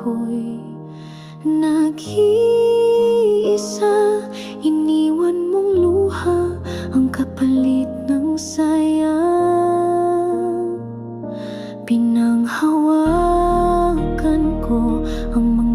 ako'y nag-iisa. Iniwan mong luha ang kapalit ng saya. Pinanghawakan ko ang mga